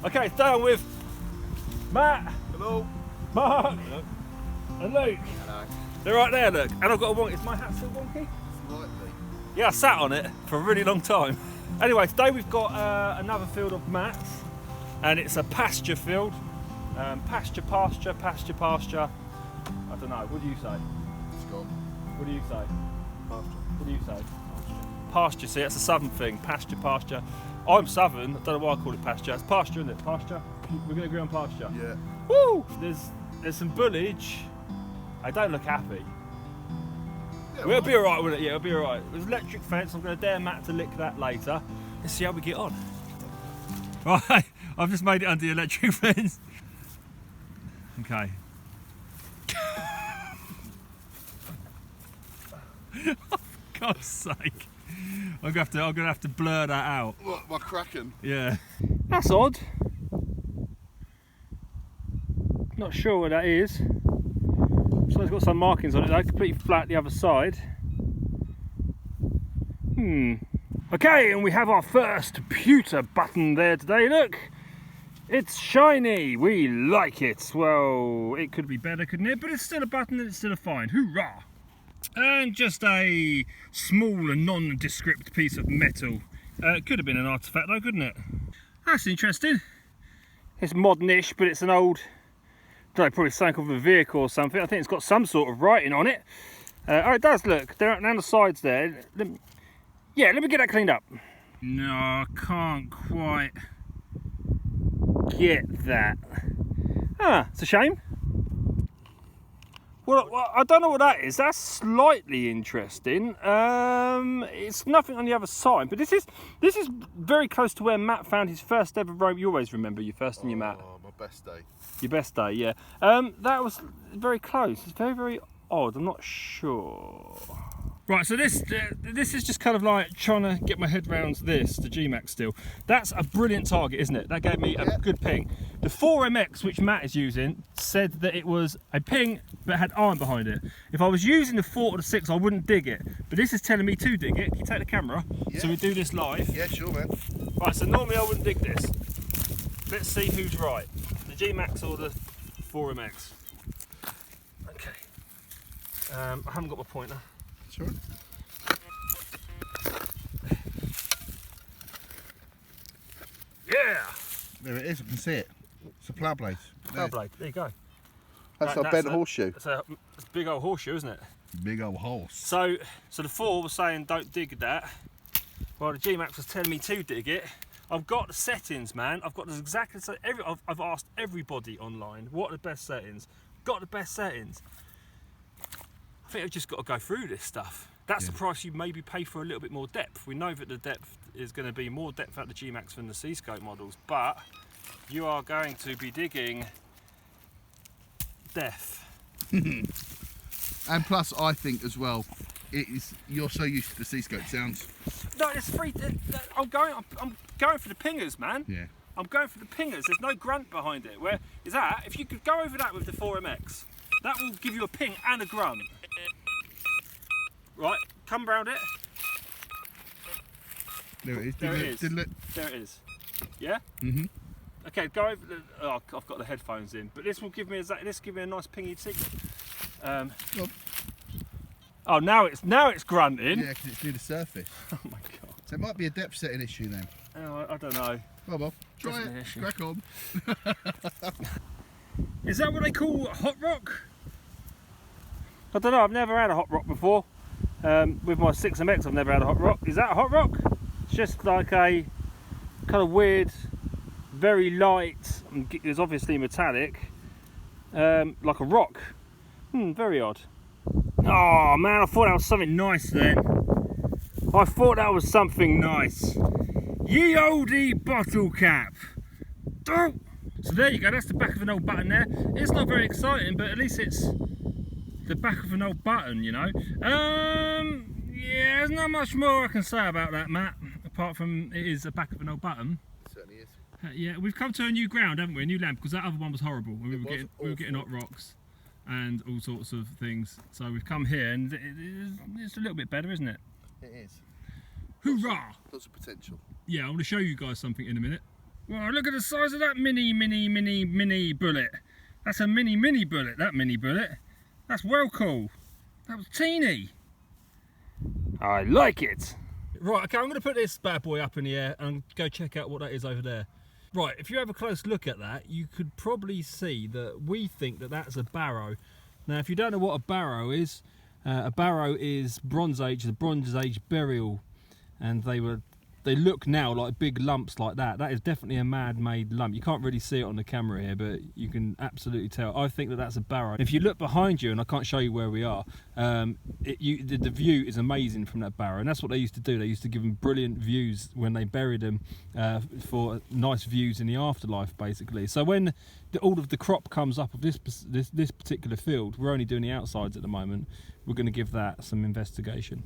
Okay, down with Matt. Hello. Mark. Hello. And Luke. Hello. They're right there, look. And I've got a wonky. Is my hat still wonky? Slightly. Yeah, I sat on it for a really long time. Anyway, today we've got another field of Matt's, and it's a pasture field. Pasture. I don't know. What do you say? It's gone. What do you say? Pasture. What do you say? Pasture. See, that's a southern thing. Pasture. I'm southern. I don't know why I call it pasture. It's pasture, isn't it? Pasture. We're going to agree on pasture. Yeah. Woo! There's some bullage. I don't look happy. Yeah, Well, it'll be alright, won't it? Yeah, it'll be alright. There's an electric fence. I'm going to dare Matt to lick that later. Let's see how we get on. Right, I've just made it under the electric fence. Okay. For God's sake. I'm gonna have to blur that out. What, my Kraken? Yeah. That's odd. Not sure what that is. So it's got some markings on it though, completely flat the other side. Okay, and we have our first pewter button there today, look! It's shiny, we like it. Well, it could be better, couldn't it? But it's still a button and it's still a find, hoorah! And just a small and nondescript piece of metal. It could have been an artefact though, couldn't it? That's interesting. It's modernish, but it's an old, I don't know, probably something of a vehicle or something. I think it's got some sort of writing on it. Oh, it does, look. They're down the sides there. Let me get that cleaned up. No, I can't quite get that. Ah, it's a shame. Well, I don't know what that is. That's slightly interesting. It's nothing on the other side, but this is very close to where Matt found his first ever rope. You always remember your first and your Matt. Oh, my best day. Your best day, yeah. That was very close. It's very, very odd. I'm not sure. Right, so this is just kind of like trying to get my head around this, the G-Max still. That's a brilliant target, isn't it? That gave me a good ping. The 4MX, which Matt is using, said that it was a ping but had iron behind it. If I was using the 4 or the 6, I wouldn't dig it. But this is telling me to dig it. Can you take the camera? Yeah. So we do this live. Yeah, sure, man. Right, so normally I wouldn't dig this. Let's see who's right. The G-Max or the 4MX. Okay. I haven't got my pointer. Sure. Yeah! There it is, I can see it. It's a plough blade. Plough blade, there you go. That's a bent horseshoe. It's a big old horseshoe, isn't it? Big old horse. So the 4 was saying don't dig that, while the G-Max was telling me to dig it. I've got the settings, man. I've got the exactly. I've asked everybody online what are the best settings. Got the best settings. I think I've just got to go through this stuff. That's the price you maybe pay for a little bit more depth. We know that the depth is going to be more depth at the G-Max than the C-Scope models, but you are going to be digging death. And plus, I think as well, you're so used to the C-Scope sounds. No, it's free. I'm going for the pingers, man. Yeah. I'm going for the pingers. There's no grunt behind it. Where is that? If you could go over that with the 4MX, that will give you a ping and a grunt. Right, come round it. There it is. There it is. Diddle it. There it is. Yeah. Mhm. Okay, go over the. Oh, I've got the headphones in, but this will give me a nice pingy signal. Oh, now it's grunting. Yeah, because it's near the surface. Oh my god. So it might be a depth setting issue then. Oh, I don't know. Oh well, try Definitely it. issue. Crack on. Is that what they call hot rock? I don't know. I've never had a hot rock before. With my 6MX, I've never had a hot rock. Is that a hot rock? It's just like a kind of weird, very light. It's obviously metallic, like a rock. Very odd. Oh man, I thought that was something nice then. I thought that was something nice. Ye olde bottle cap. Oh. So there you go, that's the back of an old button there. It's not very exciting, but at least it's the back of an old button, you know. Yeah, there's not much more I can say about that, Matt, apart from it is the back of an old button. It certainly is. Yeah, we've come to a new ground, haven't we? A new land, because that other one was horrible. We were getting hot rocks and all sorts of things. So we've come here, and it's a little bit better, isn't it? It is. Hoorah! Lots of potential. Yeah, I want to show you guys something in a minute. Wow, look at the size of that mini bullet. That's a mini bullet, that mini bullet. That's well cool. That was teeny. I like it. Right, okay, I'm going to put this bad boy up in the air and go check out what that is over there. Right, if you have a close look at that, you could probably see that we think that that's a barrow. Now, if you don't know what a barrow is Bronze Age, the Bronze Age burial, and they look now like big lumps like that. That is definitely a man-made lump. You can't really see it on the camera here, but you can absolutely tell. I think that that's a barrow. If you look behind you, and I can't show you where we are, the view is amazing from that barrow, and that's what they used to do. They used to give them brilliant views when they buried them for nice views in the afterlife, basically. So when all of the crop comes up of this particular field, we're only doing the outsides at the moment. We're going to give that some investigation.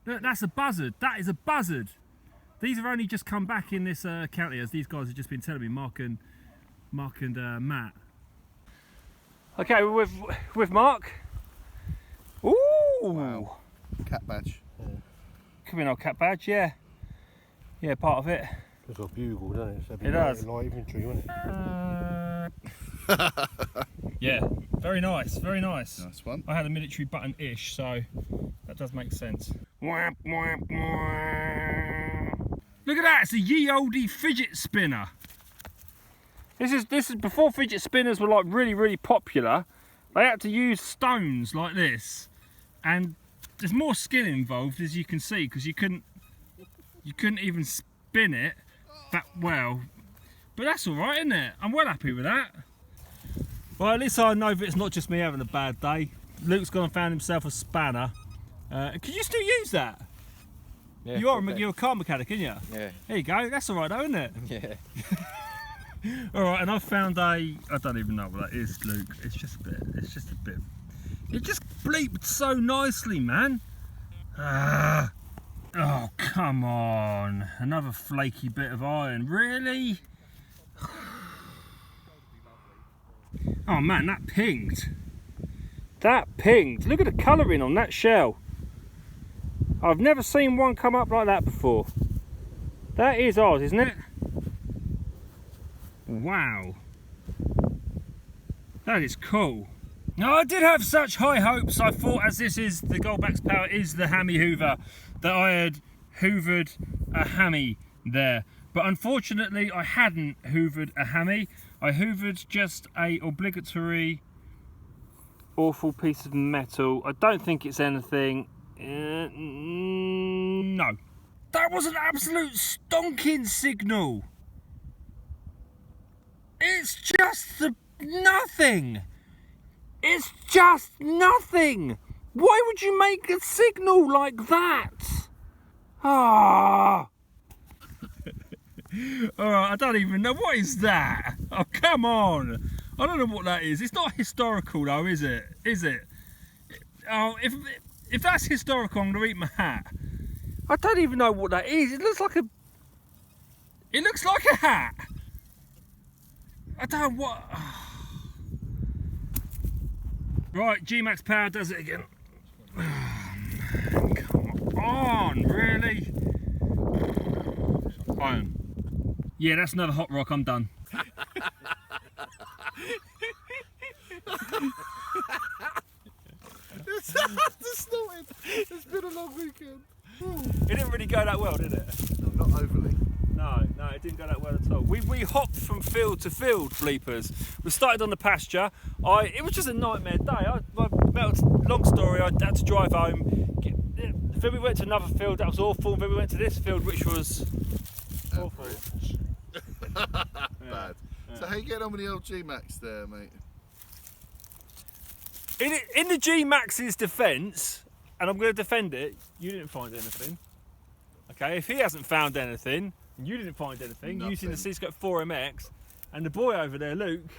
Look, that's a buzzard. That is a buzzard. These have only just come back in this county, as these guys have just been telling me, Mark and Matt. Okay, we're with Mark. Ooh! Wow. Cat badge. Yeah. Could be an old cat badge, yeah. Yeah, part of it. It's got a bugle, doesn't it? So It does. Light infantry, wouldn't it? Yeah, very nice, very nice. Nice one. I had a military button-ish, so that does make sense. Whap, whap, whap. Look at that, it's a ye olde fidget spinner. This is before fidget spinners were like really popular. They had to use stones like this, and there's more skill involved, as you can see, because you couldn't even spin it that well. But that's all right, isn't it? I'm well happy with that. Well, at least I know that it's not just me having a bad day. Luke's gone and found himself a spanner. Can you still use that? Yeah, You're a car mechanic, aren't you? Yeah. There you go. That's all right, though, isn't it? Yeah. All right, and I found I don't even know what that is, Luke. It's just a bit. It just bleeped so nicely, man. Oh, come on. Another flaky bit of iron. Really? Oh, man, that pinged. That pinged. Look at the colouring on that shell. I've never seen one come up like that before. That is odd, isn't it? Wow. That is cool. Now, I did have such high hopes. I thought, as this is the Goldbacks Power is the hammy hoover, that I had hoovered a hammy there. But unfortunately, I hadn't hoovered a hammy. I hoovered just a obligatory awful piece of metal. I don't think it's anything. No. That was an absolute stonking signal. It's just nothing. It's just nothing. Why would you make a signal like that? Ah. Alright, I don't even know. What is that? Oh, come on. I don't know what that is. It's not historical though, is it? Is it? Oh, if that's historical, I'm going to eat my hat. I don't even know what that is. It looks like a hat. I don't know what. Right, G-Max Power does it again. Come on, really? Iron. Yeah, that's another hot rock. I'm done. It's been a long weekend. It didn't really go that well, did it? Not overly. No, it didn't go that well at all. We hopped from field to field, bleepers. We started on the pasture. It was just a nightmare day. Long story, I had to drive home. Then we went to another field, that was awful. Then we went to this field, which was awful. Bad. Yeah. So how you getting on with the old G-Max there, mate? In the G-Max's defence, and I'm going to defend it, you didn't find anything. Okay, if he hasn't found anything, and you didn't find anything, Nothing. using the Seascope 4MX, and the boy over there, Luke,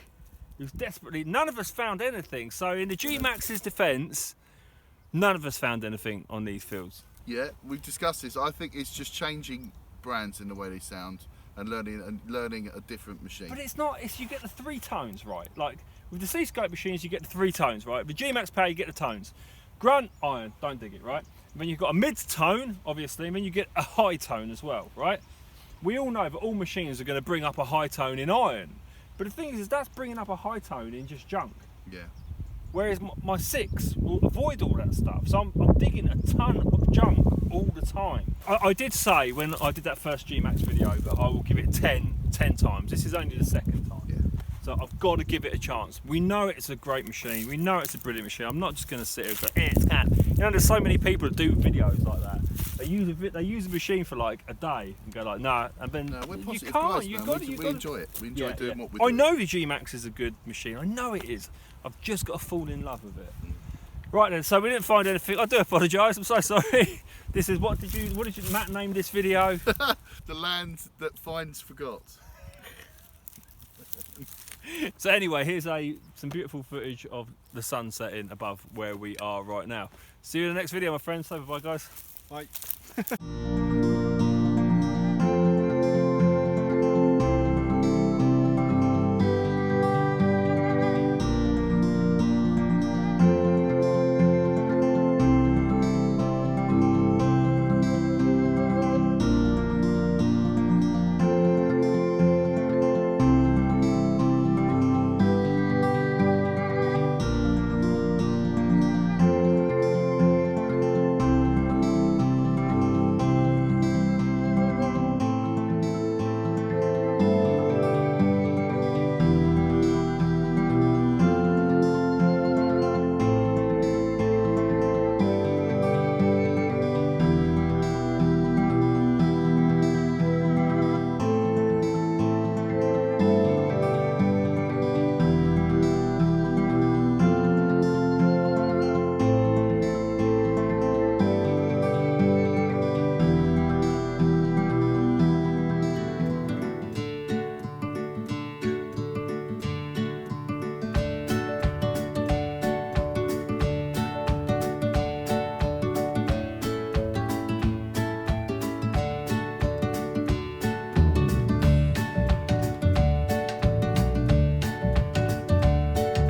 who's desperately, none of us found anything. So in the G-Max's defence, none of us found anything on these fields. Yeah, we've discussed this. I think it's just changing brands in the way they sound and learning a different machine. But it's not, you get the three tones right. Like with the Seascope machines, you get the three tones right. With the G-Max Power, you get the tones. Grunt, iron, don't dig it, right? And then you've got a mid tone, obviously, and then you get a high tone as well, right? we all know that all machines are going to bring up a high tone in iron. But the thing is that's bringing up a high tone in just junk. Yeah. Whereas my 6 will avoid all that stuff. So I'm digging a ton of junk all the time. I did say when I did that first G-Max video that I will give it 10 times. This is only the second time. Yeah. So I've got to give it a chance. We know it's a great machine. We know it's a brilliant machine. I'm not just going to sit here and go, it's crap. You know, there's so many people that do videos like that. They use a machine for like a day and go like, nah, and then No, we're you positive can't. guys, You man. got We to. enjoy it. We enjoy doing what we I do. know the G-Max is a good machine. I know it is. I've just got to fall in love with it. Right then, so we didn't find anything. I do apologise. I'm so sorry. This is what did you Matt name this video? The land that finds forgot. So anyway, here's some beautiful footage of the sun setting above where we are right now. See you in the next video, my friends. Say bye, guys. Bye.